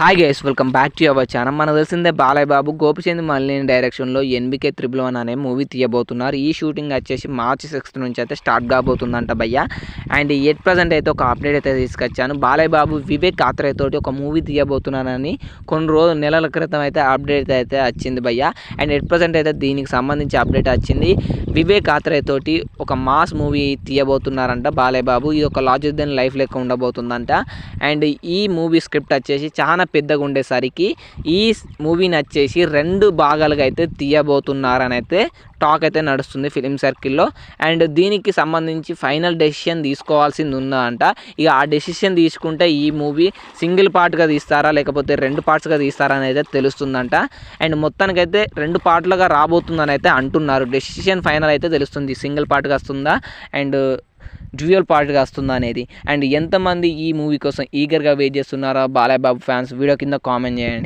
Hi guys, welcome back to our channel. మనకు తెలిసిందే బాలయ్య బాబు గోపిచంద్ మల్లేని డైరెక్షన్లో ఎన్బికే 111 అనే మూవీ తీయబోతున్నారు. ఈ షూటింగ్ వచ్చేసి మార్చి 6 నుంచి అయితే స్టార్ట్ కాబోతుందంట భయ్య. అండ్ ఎట్ ప్రజెంట్ అయితే ఒక అప్డేట్ అయితే తీసుకొచ్చాను. బాలయ్య బాబు వివేక్ ఆత్రేయ తోటి ఒక మూవీ తీయబోతున్నారని కొన్ని నెలల క్రితం అయితే అప్డేట్ అయితే వచ్చింది భయ్య. అండ్ ఎట్ ప్రజెంట్ అయితే దీనికి సంబంధించి అప్డేట్ వచ్చింది. వివేక్ ఆత్రేయ తోటి ఒక మాస్ మూవీ తీయబోతున్నారంట బాలయ్య బాబు. ఇది ఒక లార్జర్ దెన్ లైఫ్ లెక్క ఉండబోతుందంట. అండ్ ఈ మూవీ స్క్రిప్ట్ వచ్చేసి చాలా పెద్దగా ఉండేసరికి ఈ మూవీని వచ్చేసి 2 భాగాలుగా అయితే తీయబోతున్నారని అయితే టాక్ అయితే నడుస్తుంది ఫిలిం సర్కిల్లో. అండ్ దీనికి సంబంధించి ఫైనల్ డెసిషన్ తీసుకోవాల్సింది ఉందంట. ఇక ఆ డెసిషన్ తీసుకుంటే ఈ మూవీ సింగిల్ పార్ట్గా తీస్తారా లేకపోతే 2 పార్ట్స్గా తీస్తారా అని అయితే తెలుస్తుందంట. అండ్ మొత్తానికైతే 2 పార్ట్లుగా రాబోతుందని అయితే అంటున్నారు. డెసిషన్ ఫైనల్ అయితే తెలుస్తుంది, సింగిల్ పార్ట్గా వస్తుందా అండ్ డ్యూయల్ పార్ట్గా వస్తుందా అనేది. అండ్ ఎంతమంది ఈ మూవీ కోసం ఈగర్గా వెయిట్ చేస్తున్నారో బాలయ్య బాబు ఫ్యాన్స్ వీడియో కింద కామెంట్ చేయండి.